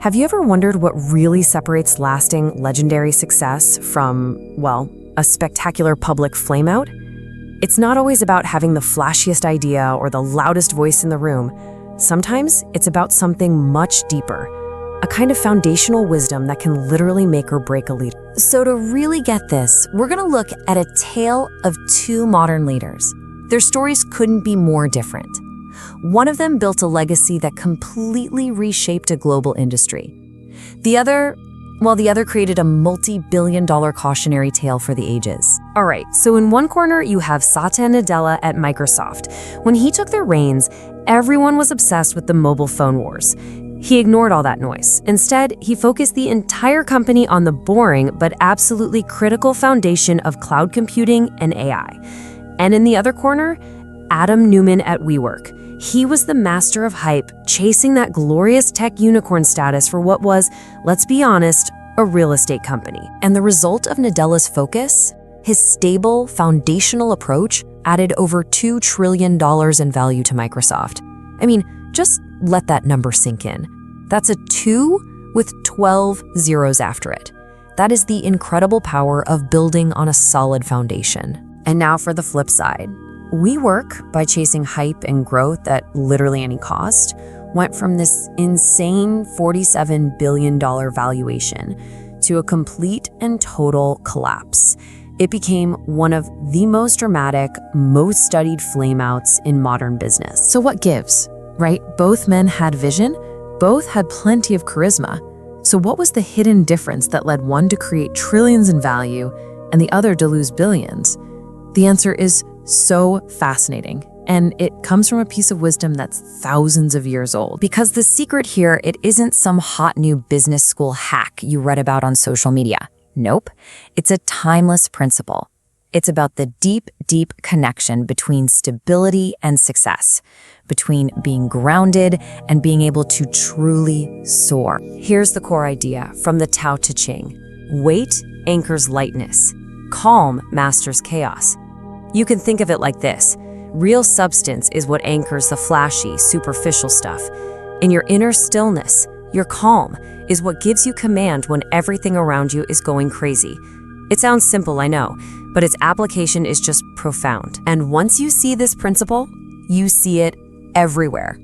Have you ever wondered what really separates lasting, legendary success from, well, a spectacular public flameout? It's not always about having the flashiest idea or the loudest voice in the room. Sometimes it's about something much deeper, a kind of foundational wisdom that can literally make or break a leader. So to really get this, we're going to look at a tale of two modern leaders. Their stories couldn't be more different. One of them built a legacy that completely reshaped a global industry. The other created a multi-billion-dollar cautionary tale for the ages. All right, so in one corner, you have Satya Nadella at Microsoft. When he took the reins, everyone was obsessed with the mobile phone wars. He ignored all that noise. Instead, he focused the entire company on the boring but absolutely critical foundation of cloud computing and AI. And in the other corner, Adam Neumann at WeWork. He was the master of hype, chasing that glorious tech unicorn status for what was, let's be honest, a real estate company. And the result of Nadella's focus? His stable, foundational approach added over $2 trillion in value to Microsoft. I mean, just let that number sink in. That's a 2 with 12 zeros after it. That is the incredible power of building on a solid foundation. And now for the flip side. WeWork, by chasing hype and growth at literally any cost, went from this insane $47 billion valuation to a complete and total collapse. It became one of the most dramatic, most studied flameouts in modern business. So what gives, right? Both men had vision, both had plenty of charisma. So what was the hidden difference that led one to create trillions in value and the other to lose billions? The answer is so fascinating, and it comes from a piece of wisdom that's thousands of years old. Because the secret here, it isn't some hot new business school hack you read about on social media. Nope, it's a timeless principle. It's about the deep, deep connection between stability and success, between being grounded and being able to truly soar. Here's the core idea from the Tao Te Ching. Weight anchors lightness. Calm masters chaos. You can think of it like this. Real substance is what anchors the flashy, superficial stuff. In your inner stillness, your calm is what gives you command when everything around you is going crazy. It sounds simple, I know, but its application is just profound. And once you see this principle, you see it everywhere.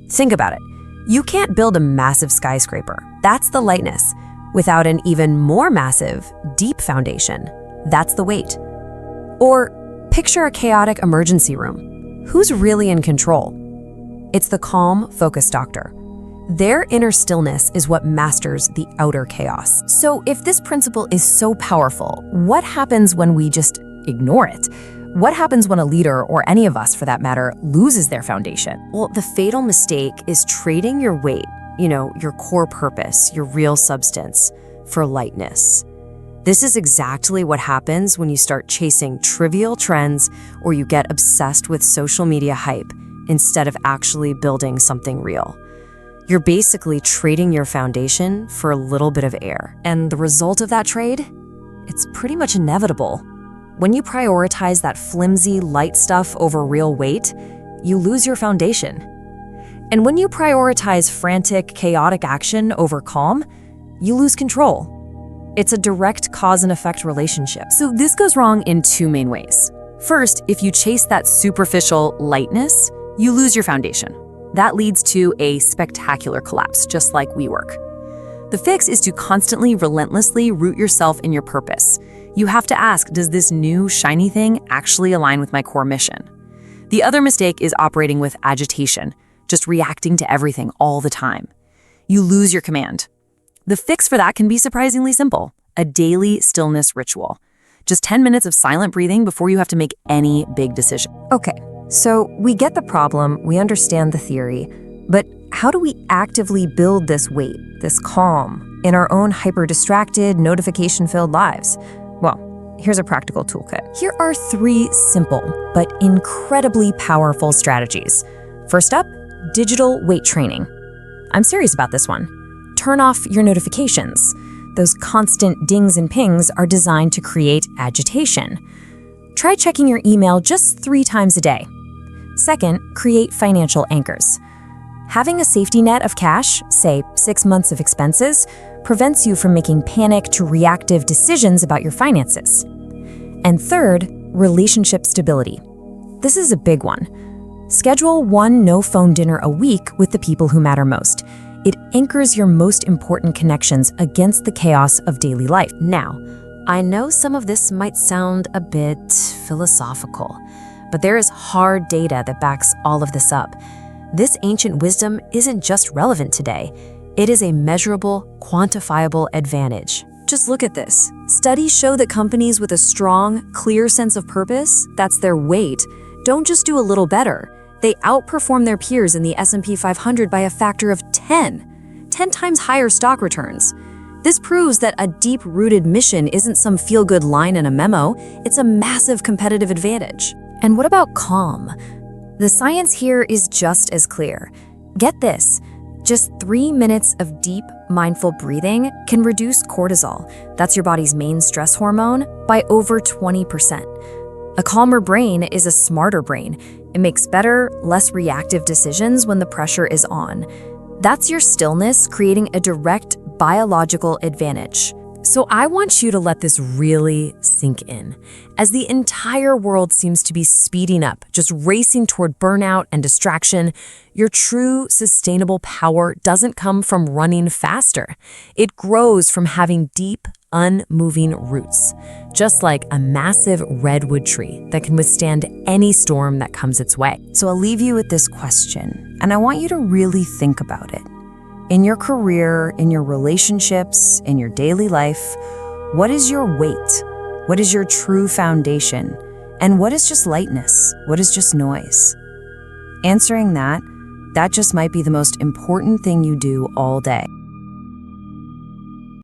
Think about it. You can't build a massive skyscraper. That's the lightness. Without an even more massive, deep foundation. That's the weight. Or picture a chaotic emergency room. Who's really in control? It's the calm, focused doctor. Their inner stillness is what masters the outer chaos. So if this principle is so powerful, what happens when we just ignore it? What happens when a leader, or any of us for that matter, loses their foundation? Well, the fatal mistake is trading your weight, your core purpose, your real substance, for lightness. This is exactly what happens when you start chasing trivial trends or you get obsessed with social media hype instead of actually building something real. You're basically trading your foundation for a little bit of air. And the result of that trade? It's pretty much inevitable. When you prioritize that flimsy, light stuff over real weight, you lose your foundation. And when you prioritize frantic, chaotic action over calm, you lose control. It's a direct cause and effect relationship. So this goes wrong in two main ways. First, if you chase that superficial lightness, you lose your foundation. That leads to a spectacular collapse, just like WeWork. The fix is to constantly, relentlessly root yourself in your purpose. You have to ask, does this new, shiny thing actually align with my core mission? The other mistake is operating with agitation, just reacting to everything all the time. You lose your command. The fix for that can be surprisingly simple, a daily stillness ritual. Just 10 minutes of silent breathing before you have to make any big decision. Okay, so we get the problem, we understand the theory, but how do we actively build this weight, this calm, in our own hyper-distracted, notification-filled lives? Well, here's a practical toolkit. Here are 3 simple but incredibly powerful strategies. First up, digital weight training. I'm serious about this one. Turn off your notifications. Those constant dings and pings are designed to create agitation. Try checking your email just 3 times a day. Second, create financial anchors. Having a safety net of cash, say 6 months of expenses, prevents you from making panic to reactive decisions about your finances. And third, relationship stability. This is a big one. Schedule one no-phone dinner a week with the people who matter most. It anchors your most important connections against the chaos of daily life. Now, I know some of this might sound a bit philosophical, but there is hard data that backs all of this up. This ancient wisdom isn't just relevant today. It is a measurable, quantifiable advantage. Just look at this. Studies show that companies with a strong, clear sense of purpose, that's their weight, don't just do a little better. They outperform their peers in the S&P 500 by a factor of 10 times higher stock returns. This proves that a deep-rooted mission isn't some feel-good line in a memo, it's a massive competitive advantage. And what about calm? The science here is just as clear. Get this, just 3 minutes of deep, mindful breathing can reduce cortisol, that's your body's main stress hormone, by over 20%. A calmer brain is a smarter brain. It makes better, less reactive decisions when the pressure is on. That's your stillness creating a direct biological advantage. So I want you to let this really sink in. As the entire world seems to be speeding up, just racing toward burnout and distraction, your true sustainable power doesn't come from running faster. It grows from having deep, unmoving roots, just like a massive redwood tree that can withstand any storm that comes its way. So I'll leave you with this question, and I want you to really think about it. In your career, in your relationships, in your daily life, what is your weight? What is your true foundation? And what is just lightness? What is just noise? Answering that just might be the most important thing you do all day.